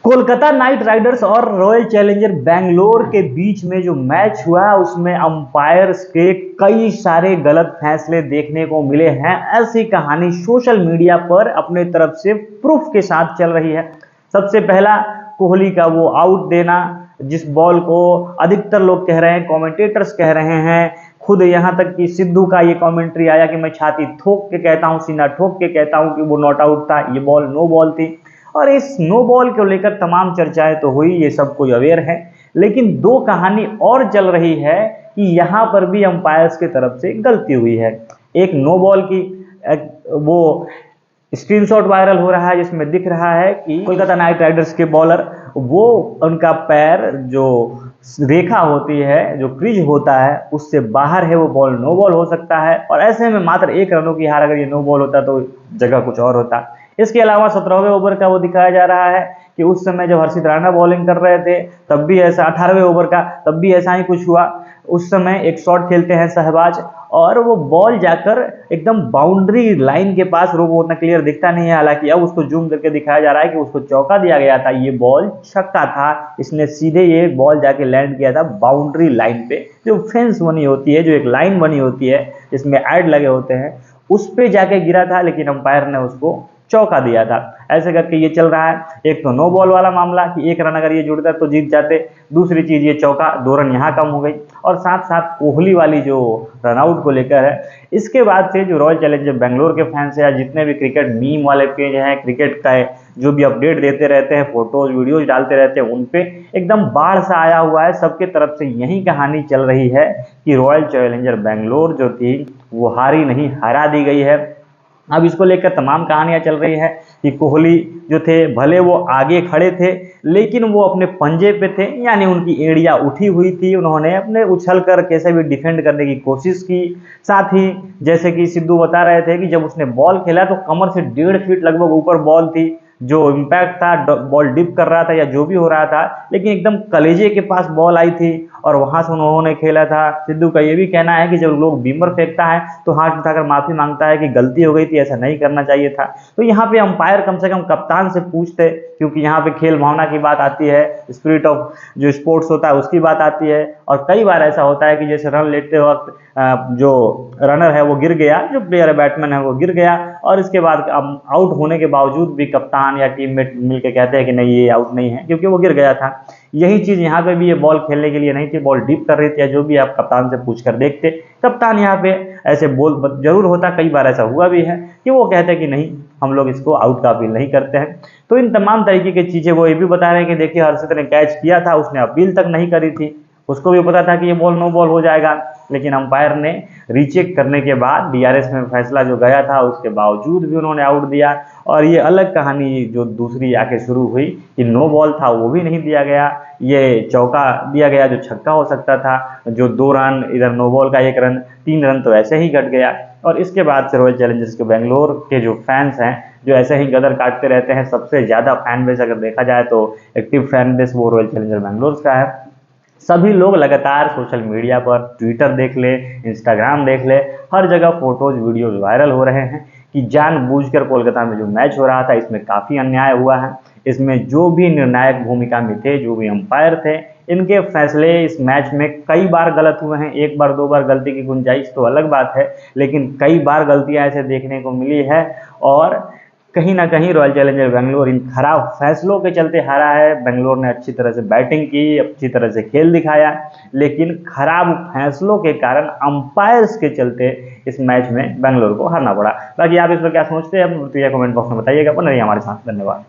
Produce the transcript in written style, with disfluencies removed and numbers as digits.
Kolkata night Riders और royal challenger Bangalore के बीच में जो मैच हुआ उसमें अंपायर्स के कई सारे गलत फैसले देखने को मिले हैं। ऐसी कहानी सोशल मीडिया पर अपने तरफ से प्रूफ के साथ चल रही है। सबसे पहला, कोहली का वो आउट देना, जिस बॉल को अधिकतर लोग कह रहे हैं, कमेंटेटर्स कह रहे हैं, खुद यहाँ तक कि सिद्धू का ये कमेंट्री आया कि मैं छाती ठोक के कहता हूँ, सीना ठोक के कहता हूँ कि वो नॉट आउट था, ये बॉल नो बॉल थी। और इस नो बॉल को लेकर तमाम चर्चाएं तो हुई, ये सब कोई अवेयर है, लेकिन दो कहानी और चल रही है कि यहाँ पर भी अंपायर्स की तरफ से गलती हुई है। एक नो बॉल की वो स्क्रीनशॉट वायरल हो रहा है जिसमें दिख रहा है कि कोलकाता नाइट राइडर्स के बॉलर, वो उनका पैर जो रेखा होती है, जो क्रीज होता है, उससे बाहर है, वो बॉल नो बॉल हो सकता है। और ऐसे में मात्र 1 रनों की हार, अगर ये नो बॉल होता तो जगह कुछ और होता। इसके अलावा 17वें ओवर का वो दिखाया जा रहा है कि उस समय जब हर्षित राणा बॉलिंग कर रहे थे तब भी ऐसा, 18वें ओवर का तब भी ऐसा ही कुछ हुआ। उस समय एक शॉट खेलते हैं शहबाज और वो बॉल जाकर एकदम बाउंड्री लाइन के पास, रोक उतना क्लियर दिखता नहीं है, हालांकि अब उसको जूम करके दिखाया जा रहा है कि उसको चौका दिया गया था, ये बॉल छक्का था। इसने सीधे ये बॉल जाके लैंड किया था बाउंड्री लाइन पे, जो फेंस बनी होती है, जो एक लाइन बनी होती है जिसमें ऐड लगे होते हैं, उस पे जाके गिरा था, लेकिन अंपायर ने उसको चौका दिया था। ऐसे करके ये चल रहा है। एक तो नो बॉल वाला मामला कि 1 रन अगर ये जुड़ता तो जीत जाते, दूसरी चीज ये चौका, 2 रन यहाँ कम हो गई, और साथ साथ कोहली वाली जो रनआउट को लेकर है। इसके बाद से जो रॉयल चैलेंजर बेंगलोर के फैंस है, जितने भी क्रिकेट मीम वाले पेज हैं, क्रिकेट का जो भी अपडेट देते रहते हैं, फोटोज वीडियोज डालते रहते हैं, उन पे एकदम बाढ़ सा आया हुआ है। सबके तरफ से यही कहानी चल रही है कि रॉयल चैलेंजर बेंगलोर जो थी वो हारी नहीं, हरा दी गई है। अब इसको लेकर तमाम कहानियां चल रही है कि कोहली जो थे, भले वो आगे खड़े थे लेकिन वो अपने पंजे पे थे, यानी उनकी एड़ियां उठी हुई थी, उन्होंने अपने उछल कर कैसे भी डिफेंड करने की कोशिश की। साथ ही जैसे कि सिद्धू बता रहे थे कि जब उसने बॉल खेला तो कमर से 1.5 फीट लगभग ऊपर बॉल थी, जो इम्पैक्ट था, बॉल डिप कर रहा था या जो भी हो रहा था, लेकिन एकदम कलेजे के पास बॉल आई थी और वहां से उन्होंने खेला था। सिद्धू का ये भी कहना है कि जब लोग बीमर फेंकता है तो हाथ उठाकर माफी मांगता है कि गलती हो गई थी, ऐसा नहीं करना चाहिए था। तो यहाँ पे अंपायर कम से कम कप्तान से पूछते, क्योंकि यहाँ पे खेल भावना की बात आती है, स्पिरिट ऑफ जो स्पोर्ट्स होता है उसकी बात आती है। और कई बार ऐसा होता है कि जैसे रन लेते वक्त जो रनर है वो गिर गया, जो प्लेयर है, बैट्समैन है, वो गिर गया, और इसके बाद आउट होने के बावजूद भी कप्तान या टीममेट मिलकर कहते हैं कि नहीं, ये आउट नहीं है क्योंकि वो गिर गया था। यही चीज यहाँ पे भी, ये बॉल खेलने के लिए नहीं थी, बॉल डीप कर रही थी, या जो भी आप कप्तान से पूछकर देखते, कप्तान यहाँ पे ऐसे बोल जरूर होता, कई बार ऐसा हुआ भी है कि वो कहते हैं कि नहीं, हम लोग इसको आउट का अपील नहीं करते हैं। तो इन तमाम तरीके की चीजें वो ये भी बता रहे हैं कि देखिए, हर्षित ने कैच किया था, उसने अपील तक नहीं करी थी, उसको भी पता था कि ये बॉल नो बॉल हो जाएगा, लेकिन अंपायर ने रीचेक करने के बाद डीआरएस में फैसला जो गया था उसके बावजूद भी उन्होंने आउट दिया। और ये अलग कहानी जो दूसरी आके शुरू हुई कि नो बॉल था वो भी नहीं दिया गया, ये चौका दिया गया जो छक्का हो सकता था, जो 2 रन, इधर नो बॉल का 1 रन, 3 रन तो ऐसे ही घट गया। और इसके बाद से रॉयल चैलेंजर्स के बेंगलोर के जो फैंस हैं, जो ऐसे ही गदर काटते रहते हैं, सबसे ज़्यादा फैन बेस अगर देखा जाए तो एक्टिव फैन बेस वो रॉयल चैलेंजर बेंगलोर का है। सभी लोग लगातार सोशल मीडिया पर, ट्विटर देख ले, इंस्टाग्राम देख ले, हर जगह फोटोज वीडियोज वायरल हो रहे हैं कि जानबूझकर कोलकाता में जो मैच हो रहा था इसमें काफ़ी अन्याय हुआ है। इसमें जो भी निर्णायक भूमिका में थे, जो भी अंपायर थे, इनके फैसले इस मैच में कई बार गलत हुए हैं। 1 बार 2 बार गलती की गुंजाइश तो अलग बात है, लेकिन कई बार गलतियां ऐसे देखने को मिली है। और कहीं ना कहीं रॉयल चैलेंजर बेंगलोर इन खराब फैसलों के चलते हारा है। बेंगलोर ने अच्छी तरह से बैटिंग की, अच्छी तरह से खेल दिखाया, लेकिन खराब फैसलों के कारण, अंपायर्स के चलते इस मैच में बेंगलोर को हारना पड़ा। बाकी आप इस पर क्या सोचते हैं, अपनी प्रतिक्रिया कमेंट बॉक्स में बताइएगा। बने रहिए हमारे साथ, धन्यवाद।